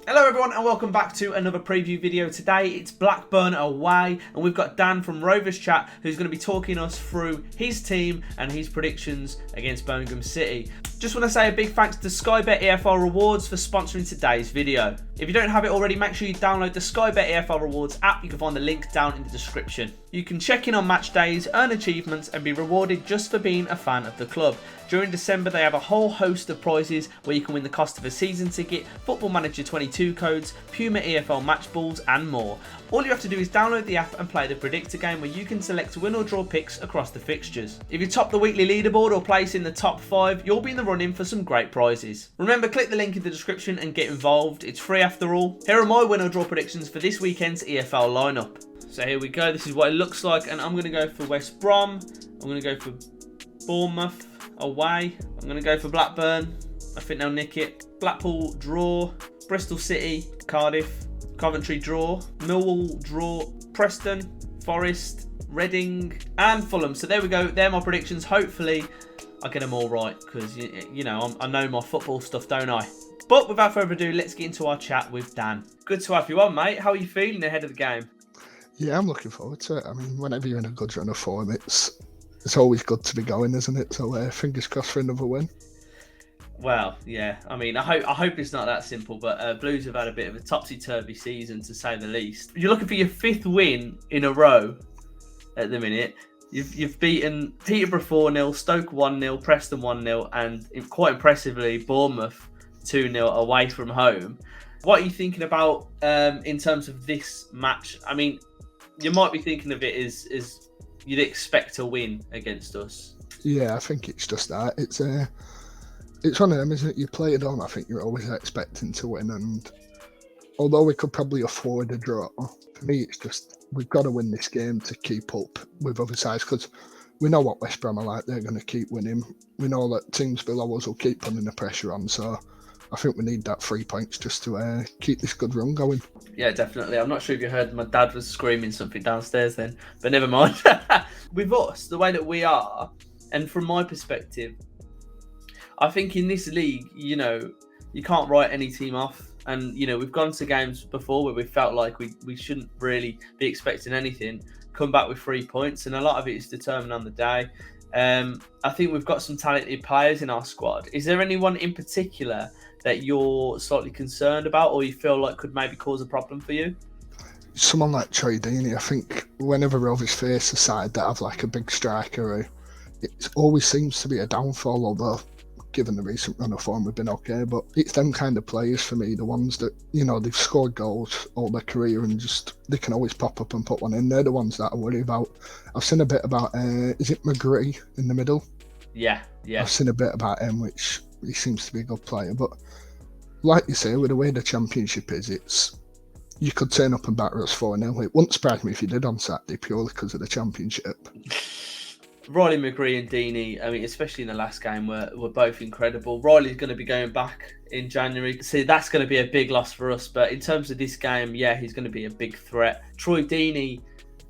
Hello everyone and welcome back to another preview video. Today it's Blackburn away and we've got Dan from RoversChat who's going to be talking us through his team and his predictions against Birmingham City. Just want to say a big thanks to Sky Bet EFL Rewards for sponsoring today's video. If you don't have it already, make sure you download the Sky Bet EFL Rewards app. You can find the link down in the description. You can check in on match days, earn achievements and be rewarded just for being a fan of the club. During December they have a whole host of prizes where you can win the cost of a season ticket, Football Manager 22 codes, Puma EFL match balls and more. All you have to do is download the app and play the predictor game where you can select win or draw picks across the fixtures. If you top the weekly leaderboard or place in the top 5, you'll be in the running for some great prizes. Remember, click the link in the description and get involved. It's free after all. Here are my win or draw predictions for this weekend's EFL lineup. So here we go, this is what it looks like and I'm going to go for West Brom, I'm going to go for Bournemouth away, I'm going to go for Blackburn, I think they'll nick it, Blackpool draw, Bristol City, Cardiff, Coventry draw, Millwall draw, Preston, Forest, Reading and Fulham. So there we go, they're my predictions. Hopefully I get them all right because you know I know my football stuff, don't I? But without further ado, let's get into our chat with Dan. Good to have you on, mate. How are you feeling ahead of the game? Yeah, I'm looking forward to it. I mean, whenever you're in a good run of form, it's always good to be going, isn't it? So fingers crossed for another win. Well, yeah. I mean, I hope it's not that simple, but Blues have had a bit of a topsy-turvy season, to say the least. You're looking for your 5th win in a row at the minute. You've beaten Peterborough 4-0, Stoke 1-0, Preston 1-0, and quite impressively, Bournemouth 2-0 away from home. What are you thinking about in terms of this match? I mean, you might be thinking of it as you'd expect to win against us. Yeah, I think it's just that. It's one of them, isn't it? You play it on, I think you're always expecting to win. And although we could probably afford a draw, for me, it's just we've got to win this game to keep up with other sides because we know what West Brom are like. They're going to keep winning. We know that teams below us will keep putting the pressure on. So I think we need that 3 points just to keep this good run going. Yeah, definitely. I'm not sure if you heard my dad was screaming something downstairs then, but never mind. With us, the way that we are, and from my perspective, I think in this league, you know, you can't write any team off. And, you know, we've gone to games before where we felt like we shouldn't really be expecting anything, come back with 3 points, and a lot of it is determined on the day. I think we've got some talented players in our squad. Is there anyone in particular that you're slightly concerned about or you feel like could maybe cause a problem for you? Someone like Troy Deeney, I think whenever Rovers face a side that have like a big striker, it always seems to be a downfall, although given the recent run of form we've been okay, but it's them kind of players for me, the ones that, you know, they've scored goals all their career and just they can always pop up and put one in. They're the ones that I worry about. I've seen a bit about is it McGree in the middle? Yeah. I've seen a bit about him, which he seems to be a good player, but like you say, with the way the Championship is, it's you could turn up and batter us 4-0. It wouldn't surprise me if you did on Saturday purely because of the Championship. Riley McGree and Deeney, I mean, especially in the last game, were both incredible. Riley's going to be going back in January. So that's going to be a big loss for us. But in terms of this game, yeah, he's going to be a big threat. Troy Deeney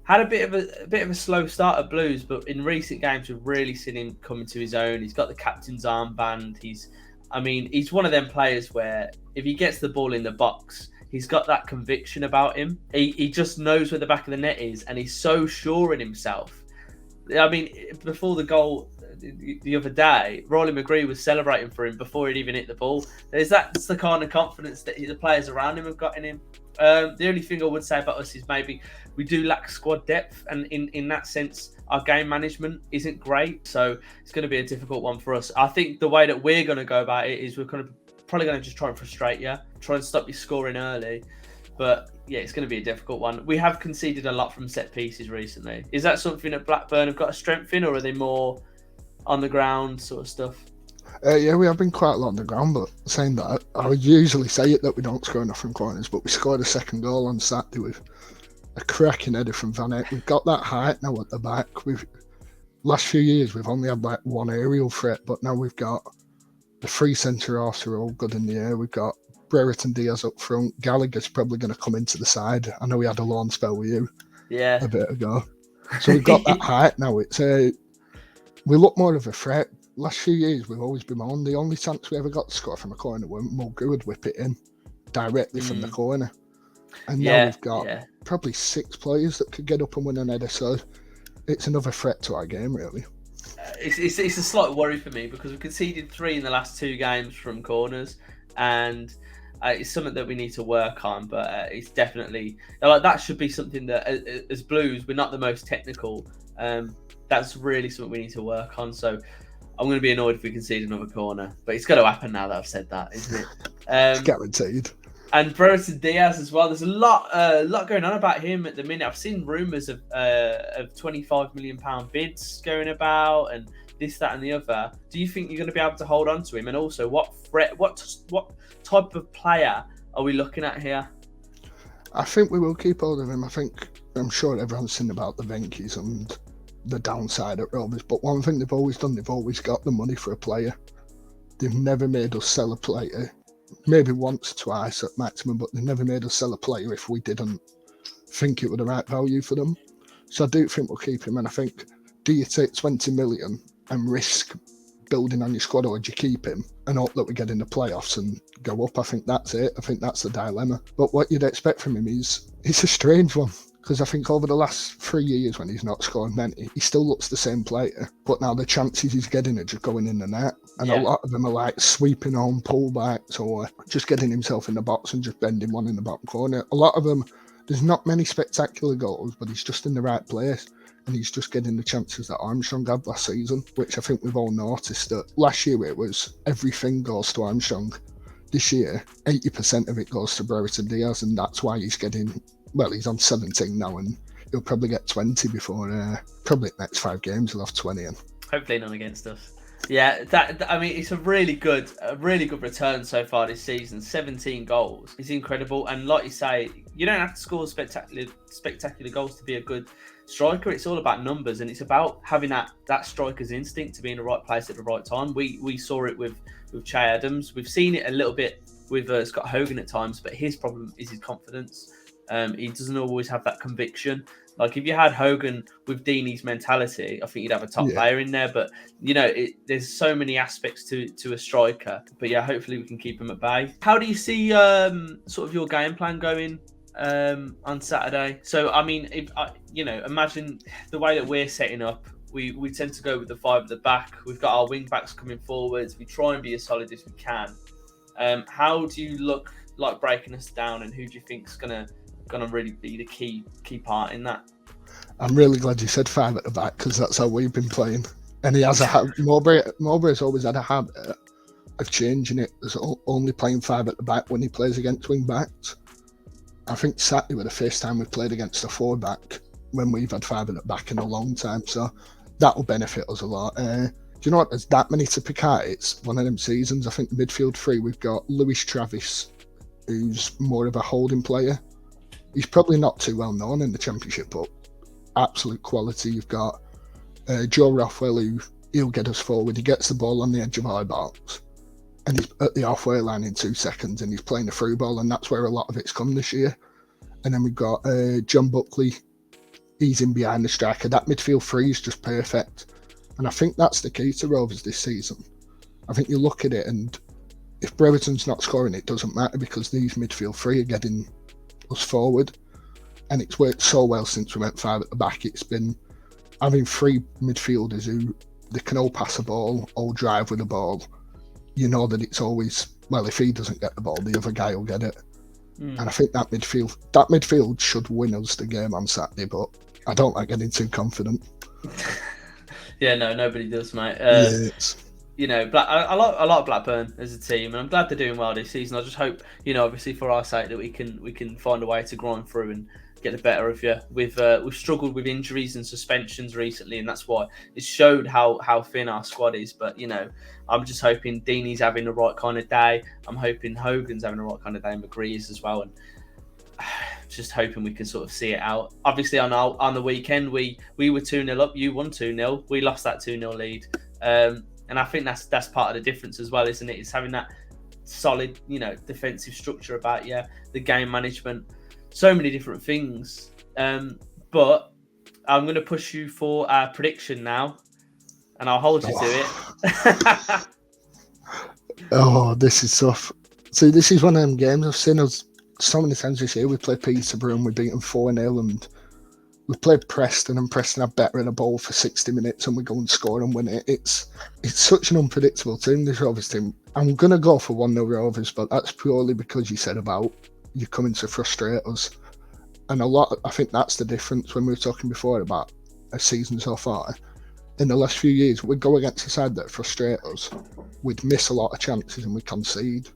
had a bit of a slow start at Blues, but in recent games we've really seen him coming to his own. He's got the captain's armband. He's one of them players where if he gets the ball in the box, he's got that conviction about him. He just knows where the back of the net is, and he's so sure in himself. I mean, before the goal the other day, Riley McGree was celebrating for him before he'd even hit the ball. That's the kind of confidence that the players around him have got in him. The only thing I would say about us is maybe we do lack squad depth, and in that sense, our game management isn't great. So it's going to be a difficult one for us. I think the way that we're going to go about it is we're probably going to just try and frustrate you, try and stop you scoring early. But yeah, it's going to be a difficult one. We have conceded a lot from set pieces recently. Is that something that Blackburn have got a strength in, or are they more on the ground sort of stuff? Yeah, we have been quite a lot on the ground, but saying that, I would usually say it that we don't score enough from corners, but we scored a second goal on Saturday with a cracking header from Van Eyck. We've got that height now at the back. Last few years, we've only had like one aerial threat, but now we've got the 3 centre-halves who are all good in the air. We've got Brereton-Diaz up front. Gallagher's probably going to come into the side. I know he had a loan spell with you a bit ago. So we've got that height now. We look more of a threat. Last few years, we've always been on. The only chance we ever got to score from a corner when Mulgrew would whip it in. directly from the corner. And now Yeah, we've got yeah. probably 6 players that could get up and win an header. So it's another threat to our game, really. It's a slight worry for me because we've conceded 3 in the last 2 games from corners, and it's something that we need to work on. But it's definitely like that should be something that, as Blues, we're not the most technical. That's really something we need to work on. So I'm going to be annoyed if we concede another corner, but it's got to happen now that I've said that, isn't it? It's guaranteed. And brereton-diaz as well. There's a lot going on about him at the minute. I've seen rumours of £25 million bids going about, and this, that, and the other. Do you think you're going to be able to hold on to him? And also, what type of player are we looking at here? I think we will keep hold of him. I'm sure everyone's seen about the Venkies and the downside at Rovers, but one thing they've always done, they've always got the money for a player. They've never made us sell a player. Maybe once or twice at maximum, but they never made us sell a player if we didn't think it was the right value for them. So I do think we'll keep him. And I think, do you take 20 million and risk building on your squad, or do you keep him and hope that we get in the playoffs and go up? I think that's it. I think that's the dilemma. But what you'd expect from him is, it's a strange one. Because I think over the last 3 years when he's not scored many, he still looks the same player. But now the chances he's getting are just going in the net. And a lot of them are like sweeping on pullbacks or just getting himself in the box and just bending one in the bottom corner. A lot of them, there's not many spectacular goals, but he's just in the right place. And he's just getting the chances that Armstrong had last season, which I think we've all noticed that last year it was everything goes to Armstrong. This year, 80% of it goes to brereton-diaz, and that's why he's getting... Well, he's on 17 now, and he'll probably get 20 before probably the next 5 games. He'll have 20 in. Hopefully none against us. Yeah, I mean, it's a really good return so far this season. 17 goals. It's incredible, and like you say, you don't have to score spectacular goals to be a good striker. It's all about numbers, and it's about having that striker's instinct to be in the right place at the right time. We saw it with Che Adams. We've seen it a little bit with Scott Hogan at times, but his problem is his confidence. He doesn't always have that conviction. Like if you had Hogan with Deeney's mentality, I think you'd have a top player in there. But there's so many aspects to a striker. But yeah, hopefully we can keep him at bay. How do you see sort of your game plan going on Saturday? So I mean, imagine the way that we're setting up. We tend to go with the 5 at the back. We've got our wing backs coming forwards. We try and be as solid as we can. How do you look like breaking us down, and who do you think's gonna really be the key part in that? I'm really glad you said 5 at the back, because that's how we've been playing. And he has a habit. Mowbray's always had a habit of changing it. There's only playing 5 at the back when he plays against wing backs. I think Saturday was the first time we've played against a 4 back when we've had 5 at the back in a long time. So that will benefit us a lot. Do you know what? There's that many to pick out. It's one of them seasons. I think the midfield 3, we've got Lewis Travis, who's more of a holding player. He's probably not too well known in the Championship, but absolute quality. You've got Joe Rothwell, he'll get us forward. He gets the ball on the edge of our box, and he's at the halfway line in 2 seconds, and he's playing a through ball, and that's where a lot of it's come this year. And then we've got John Buckley. He's in behind the striker. That midfield 3 is just perfect. And I think that's the key to Rovers this season. I think you look at it, and if Brereton's not scoring, it doesn't matter, because these midfield 3 are getting us forward, and it's worked so well since we went 5 at the back. It's been having 3 midfielders who they can all pass a ball, all drive with the ball. You know that it's always, well, if he doesn't get the ball, the other guy will get it. And I think that midfield should win us the game on Saturday, but I don't like getting too confident. Yeah, no, nobody does, mate. I like Blackburn as a team, and I'm glad they're doing well this season. I just hope, obviously for our sake, that we can find a way to grind through and get the better of you. We've struggled with injuries and suspensions recently, and that's why it showed how thin our squad is. But I'm just hoping Deeney's having the right kind of day. I'm hoping Hogan's having the right kind of day, and McGree is as well, and just hoping we can sort of see it out. Obviously, on the weekend, we were 2-0 up. You won 2-0. We lost that 2-0 lead. And I think that's part of the difference as well, isn't it? It's having that solid, defensive structure about you, the game management, so many different things. But I'm going to push you for a prediction now, and I'll hold you to it. Oh, this is tough. See, this is one of them games I've seen us so many times this year. We played Peterborough and we beat them 4-0, and we played Preston and Preston are better in a ball for 60 minutes and we go and score and win it. It's such an unpredictable team, this Rovers team. I'm going to go for 1-0 Rovers, but that's purely because you said about you coming to frustrate us. And I think that's the difference when we were talking before about a season so far. In the last few years, we'd go against a side that frustrate us. We'd miss a lot of chances and we concede.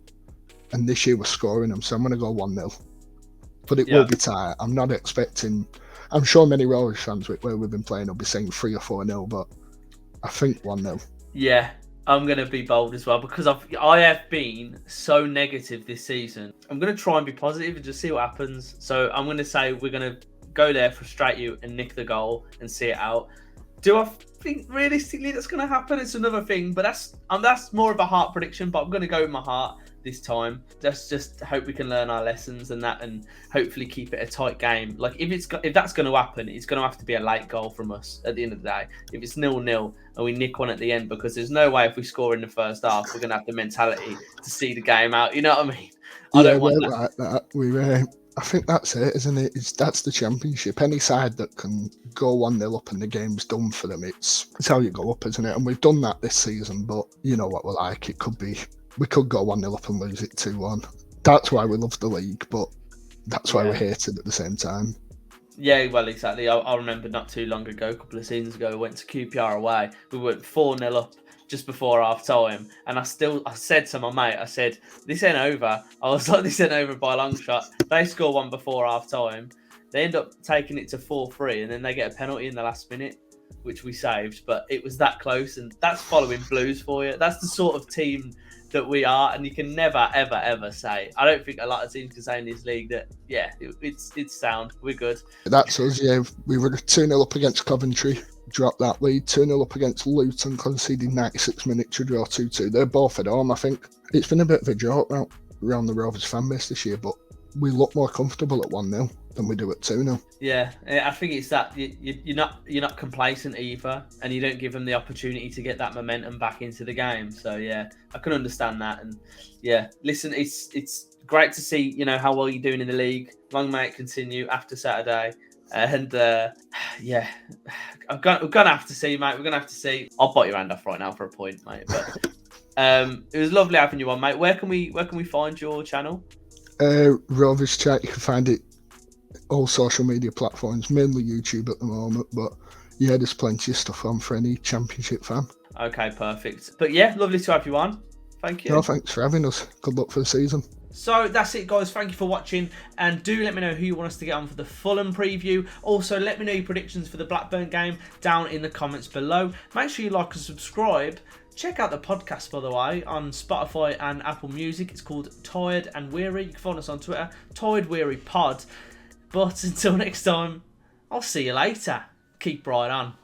And this year we're scoring them, so I'm going to go 1-0. But it will be tight. I'm not expecting... I'm sure many Rovers fans where we've been playing will be saying 3 or 4-0, but I think 1-0. Yeah, I'm going to be bold as well because I have been so negative this season. I'm going to try and be positive and just see what happens. So I'm going to say we're going to go there, frustrate you and nick the goal and see it out. Do I think realistically that's going to happen? It's another thing, but that's more of a heart prediction, but I'm going to go with my heart this time. Just hope we can learn our lessons and hopefully keep it a tight game. Like if that's going to happen, it's going to have to be a late goal from us at the end of the day. If it's 0-0 and we nick one at the end, because there's no way if we score in the first half we're going to have the mentality to see the game out. You know what I mean? I don't want that. Like that. I think that's it, isn't it? That's the championship. Any side that can go 1-0 up and the game's done for them, it's how you go up, isn't it? And we've done that this season, but you know what we're like. We could go 1-0 up and lose it 2-1. That's why we love the league, but that's why we hate it at the same time. Yeah, well, exactly. I remember not too long ago, a couple of seasons ago, we went to QPR away. We went 4-0 up just before half time, and I said to my mate, I said, this ain't over. I was like, this ain't over by a long shot. They score one before half time. They end up taking it to 4-3, and then they get a penalty in the last minute, which we saved. But it was that close, and that's following Blues for you. That's the sort of team that we are, and you can never, ever, ever say. I don't think a lot of teams can say in this league that, it's sound. We're good. That's us, yeah. We were 2-0 up against Coventry. Dropped that lead, 2-0 up against Luton, conceded 96 minutes to draw 2-2. They're both at home, I think. It's been a bit of a joke around the Rovers fan base this year, but we look more comfortable at 1-0 than we do at 2-0. Yeah, I think it's that you're not complacent either, and you don't give them the opportunity to get that momentum back into the game. So yeah, I can understand that. And yeah, listen, it's great to see how well you're doing in the league. Long may it continue after Saturday. And yeah, we're gonna have to see, mate. We're gonna have to see. I'll bite your hand off right now for a point, mate. But it was lovely having you on, mate. Where can we find your channel? RoversChat. You can find it all social media platforms, mainly YouTube at the moment. But yeah, there's plenty of stuff on for any Championship fan. Okay, perfect. But yeah, lovely to have you on. Thank you. No, thanks for having us. Good luck for the season. So that's it, guys. Thank you for watching, and do let me know who you want us to get on for the Fulham preview. Also, let me know your predictions for the Blackburn game down in the comments below. Make sure you like and subscribe. Check out the podcast, by the way, on Spotify and Apple Music. It's called Tired and Weary. You can find us on Twitter, Tired Weary Pod. But until next time, I'll see you later. Keep right on.